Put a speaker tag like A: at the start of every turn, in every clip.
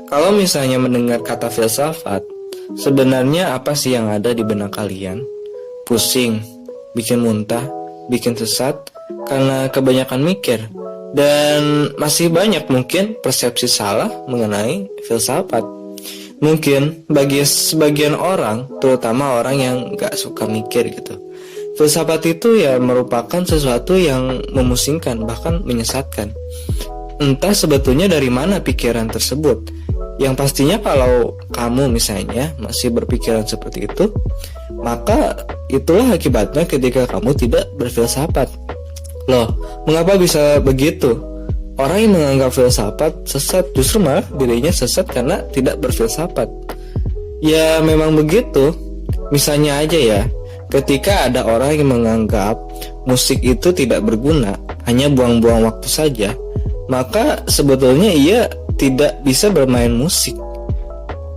A: Kalau misalnya mendengar kata filsafat, sebenarnya apa sih yang ada di benak kalian? Pusing, bikin muntah, bikin sesat, karena kebanyakan mikir. Dan masih banyak mungkin persepsi salah mengenai filsafat. Mungkin bagi sebagian orang, terutama orang yang gak suka mikir gitu, filsafat itu ya merupakan sesuatu yang memusingkan, bahkan menyesatkan. Entah sebetulnya dari mana pikiran tersebut. Yang pastinya kalau kamu misalnya masih berpikiran seperti itu, maka itulah akibatnya ketika kamu tidak berfilsafat. Loh, mengapa bisa begitu? Orang yang menganggap filsafat sesat justru malah dirinya sesat karena tidak berfilsafat. Ya memang begitu. Misalnya aja ya, ketika ada orang yang menganggap musik itu tidak berguna, hanya buang-buang waktu saja, maka sebetulnya ia tidak bisa bermain musik.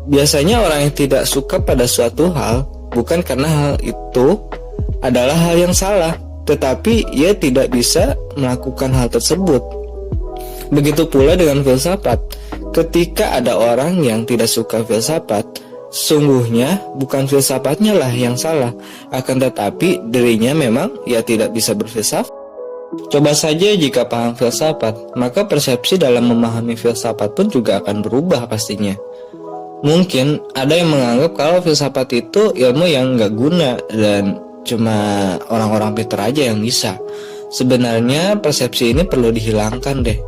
A: Biasanya orang yang tidak suka pada suatu hal bukan karena hal itu adalah hal yang salah, tetapi ia tidak bisa melakukan hal tersebut. Begitu pula dengan filsafat. Ketika ada orang yang tidak suka filsafat, sungguhnya bukan filsafatnya lah yang salah, akan tetapi dirinya memang ia tidak bisa berfilsafat. Coba saja jika paham filsafat, maka persepsi dalam memahami filsafat pun juga akan berubah pastinya. Mungkin ada yang menganggap kalau filsafat itu ilmu yang gak guna dan cuma orang-orang pintar aja yang bisa. Sebenarnya persepsi ini perlu dihilangkan deh.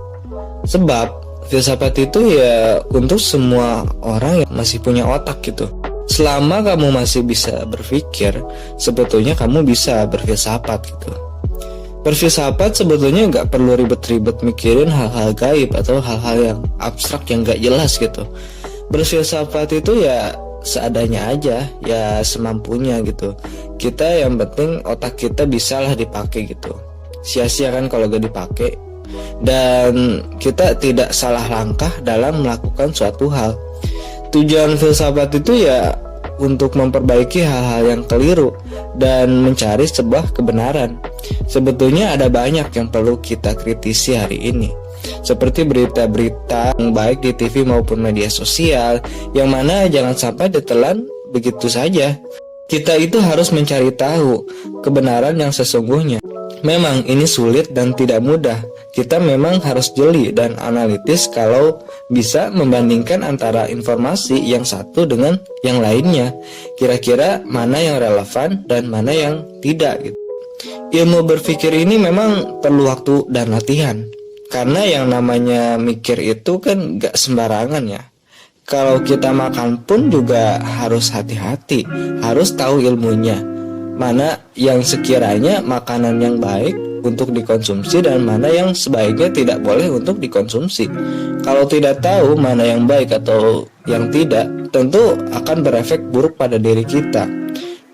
A: Sebab filsafat itu ya untuk semua orang yang masih punya otak gitu. Selama kamu masih bisa berpikir, sebetulnya kamu bisa berfilsafat gitu. Berfilsafat sebetulnya nggak perlu ribet-ribet mikirin hal-hal gaib atau hal-hal yang abstrak yang nggak jelas gitu. Berfilsafat itu ya seadanya aja, ya semampunya gitu. Kita yang penting otak kita bisalah dipakai gitu. Sia-sia kan kalau gak dipakai. Dan kita tidak salah langkah dalam melakukan suatu hal. Tujuan filsafat itu ya untuk memperbaiki hal-hal yang keliru dan mencari sebuah kebenaran. Sebetulnya ada banyak yang perlu kita kritisi hari ini, seperti berita-berita yang baik di TV maupun media sosial, yang mana jangan sampai ditelan begitu saja. Kita itu harus mencari tahu kebenaran yang sesungguhnya. Memang ini sulit dan tidak mudah. Kita memang harus jeli dan analitis kalau bisa membandingkan antara informasi yang satu dengan yang lainnya. Kira-kira mana yang relevan dan mana yang tidak gitu. Ilmu berpikir ini memang perlu waktu dan latihan. Karena yang namanya mikir itu kan gak sembarangan ya. Kalau kita makan pun juga harus hati-hati, harus tahu ilmunya. Mana yang sekiranya makanan yang baik untuk dikonsumsi dan mana yang sebaiknya tidak boleh untuk dikonsumsi. Kalau tidak tahu mana yang baik atau yang tidak, tentu akan berefek buruk pada diri kita.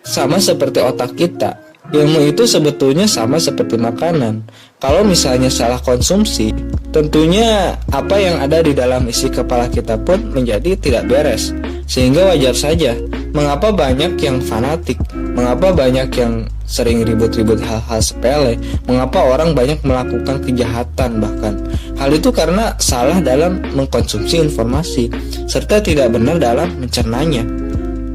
A: Sama seperti otak kita, ilmu itu sebetulnya sama seperti makanan. Kalau misalnya salah konsumsi, tentunya apa yang ada di dalam isi kepala kita pun menjadi tidak beres. Sehingga wajar saja mengapa banyak yang fanatik, mengapa banyak yang sering ribut-ribut hal-hal sepele, mengapa orang banyak melakukan kejahatan bahkan. Hal itu karena salah dalam mengkonsumsi informasi, serta tidak benar dalam mencernanya.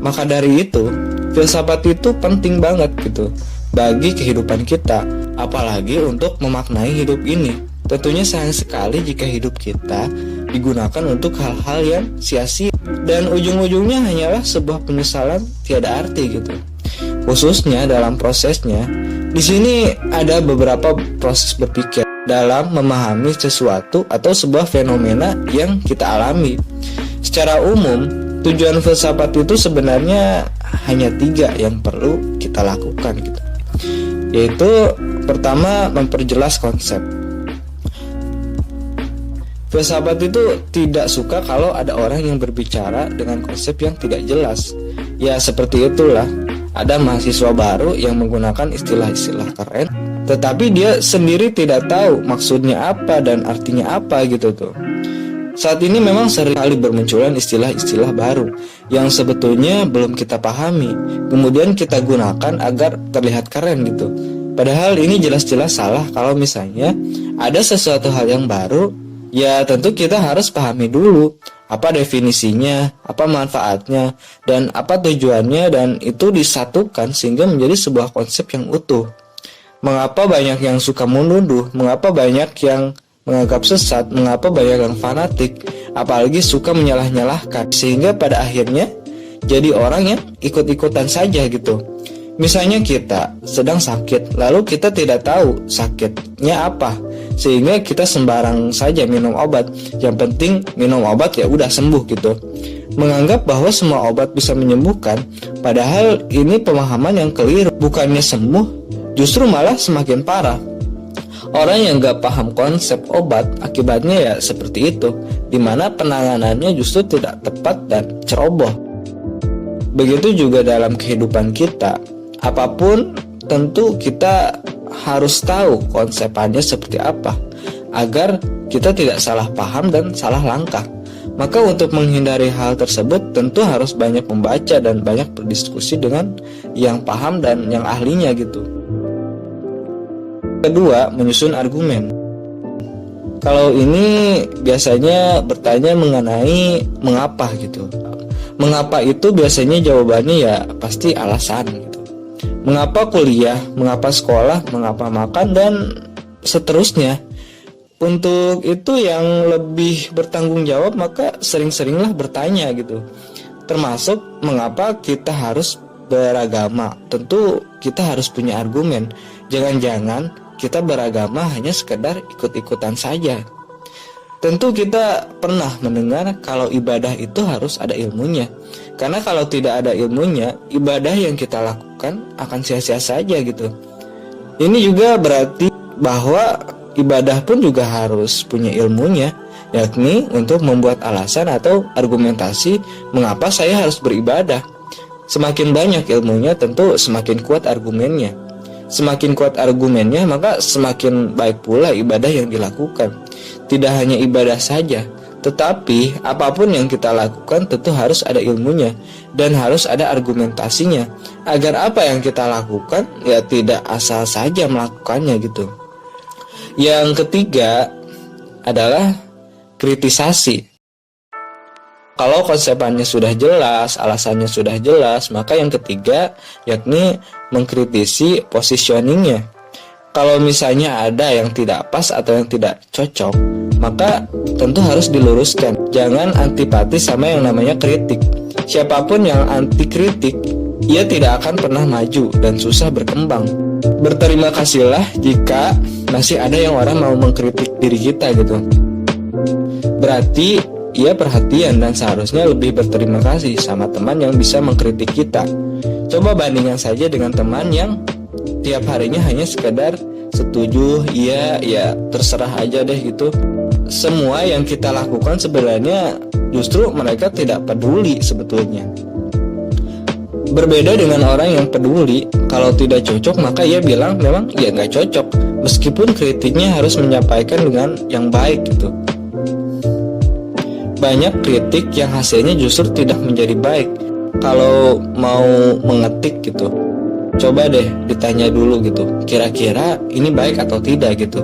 A: Maka dari itu, filsafat itu penting banget gitu bagi kehidupan kita, apalagi untuk memaknai hidup ini. Tentunya sayang sekali jika hidup kita digunakan untuk hal-hal yang sia-sia dan ujung-ujungnya hanyalah sebuah penyesalan tiada arti gitu. Khususnya dalam prosesnya, di sini ada beberapa proses berpikir dalam memahami sesuatu atau sebuah fenomena yang kita alami. Secara umum, tujuan filsafat itu sebenarnya hanya 3 yang perlu kita lakukan gitu. Yaitu pertama, memperjelas konsep. Filsafat itu tidak suka kalau ada orang yang berbicara dengan konsep yang tidak jelas. Ya seperti itulah, ada mahasiswa baru yang menggunakan istilah-istilah keren, tetapi dia sendiri tidak tahu maksudnya apa dan artinya apa gitu tuh. Saat ini memang sering kali bermunculan istilah-istilah baru yang sebetulnya belum kita pahami, kemudian kita gunakan agar terlihat keren gitu. Padahal ini jelas-jelas salah kalau misalnya ada sesuatu hal yang baru Ya tentu kita harus pahami dulu apa definisinya, apa manfaatnya, dan apa tujuannya, dan itu disatukan sehingga menjadi sebuah konsep yang utuh. Mengapa banyak yang suka menuduh, mengapa banyak yang menganggap sesat, mengapa banyak yang fanatik, apalagi suka menyalah-nyalahkan, sehingga pada akhirnya jadi orang yang ikut-ikutan saja gitu. Misalnya kita sedang sakit, lalu kita tidak tahu sakitnya apa, sehingga kita sembarang saja minum obat. Yang penting minum obat ya udah sembuh gitu. Menganggap bahwa semua obat bisa menyembuhkan, padahal ini pemahaman yang keliru. Bukannya sembuh, justru malah semakin parah. Orang yang gak paham konsep obat, akibatnya ya seperti itu, dimana penanganannya justru tidak tepat dan ceroboh. Begitu juga dalam kehidupan kita, apapun tentu kita harus tahu konsepannya seperti apa, agar kita tidak salah paham dan salah langkah. Maka untuk menghindari hal tersebut tentu harus banyak membaca dan banyak berdiskusi dengan yang paham dan yang ahlinya gitu. Kedua, menyusun argumen. Kalau ini biasanya bertanya mengenai mengapa gitu. Mengapa itu biasanya jawabannya ya pasti alasan gitu. Mengapa kuliah, mengapa sekolah, mengapa makan, dan seterusnya. Untuk itu yang lebih bertanggung jawab, maka sering-seringlah bertanya gitu. Termasuk mengapa kita harus beragama. Tentu kita harus punya argumen. Jangan-jangan kita beragama hanya sekedar ikut-ikutan saja. Tentu kita pernah mendengar kalau ibadah itu harus ada ilmunya. Karena kalau tidak ada ilmunya, ibadah yang kita lakukan akan sia-sia saja gitu. Ini juga berarti bahwa ibadah pun juga harus punya ilmunya, yakni untuk membuat alasan atau argumentasi mengapa saya harus beribadah. Semakin banyak ilmunya, tentu semakin kuat argumennya. Semakin kuat argumennya, maka semakin baik pula ibadah yang dilakukan. Tidak hanya ibadah saja, tetapi apapun yang kita lakukan tentu harus ada ilmunya dan harus ada argumentasinya, agar apa yang kita lakukan ya tidak asal saja melakukannya gitu. Yang ketiga adalah kritisasi. Kalau konsepannya sudah jelas, alasannya sudah jelas, maka yang ketiga yakni mengkritisi positioningnya. Kalau misalnya ada yang tidak pas atau yang tidak cocok, maka tentu harus diluruskan. Jangan antipati sama yang namanya kritik. Siapapun yang anti kritik, ia tidak akan pernah maju dan susah berkembang. Berterima kasihlah jika masih ada yang orang mau mengkritik diri kita gitu. Berarti ia perhatian dan seharusnya lebih berterima kasih sama teman yang bisa mengkritik kita. Coba bandingkan saja dengan teman yang tiap harinya hanya sekedar setuju, iya, ya terserah aja deh gitu. Semua yang kita lakukan sebenarnya justru mereka tidak peduli sebetulnya. Berbeda dengan orang yang peduli, kalau tidak cocok maka ia bilang memang ya nggak cocok, meskipun kritiknya harus menyampaikan dengan yang baik gitu. Banyak kritik yang hasilnya justru tidak menjadi baik. Kalau mau mengetik gitu, coba deh ditanya dulu gitu, kira-kira ini baik atau tidak gitu.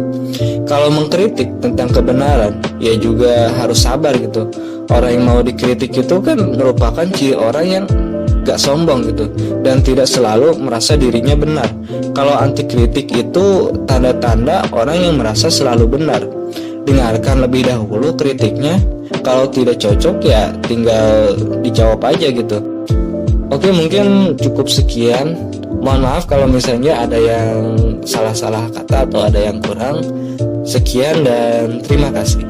A: Kalau mengkritik tentang kebenaran, ya juga harus sabar gitu. Orang yang mau dikritik itu kan merupakan ciri orang yang gak sombong gitu, dan tidak selalu merasa dirinya benar. Kalau anti kritik itu tanda-tanda orang yang merasa selalu benar. Dengarkan lebih dahulu kritiknya, kalau tidak cocok ya tinggal dijawab aja gitu. Oke, mungkin cukup sekian. Mohon maaf kalau misalnya ada yang salah-salah kata atau ada yang kurang. Sekian dan terima kasih.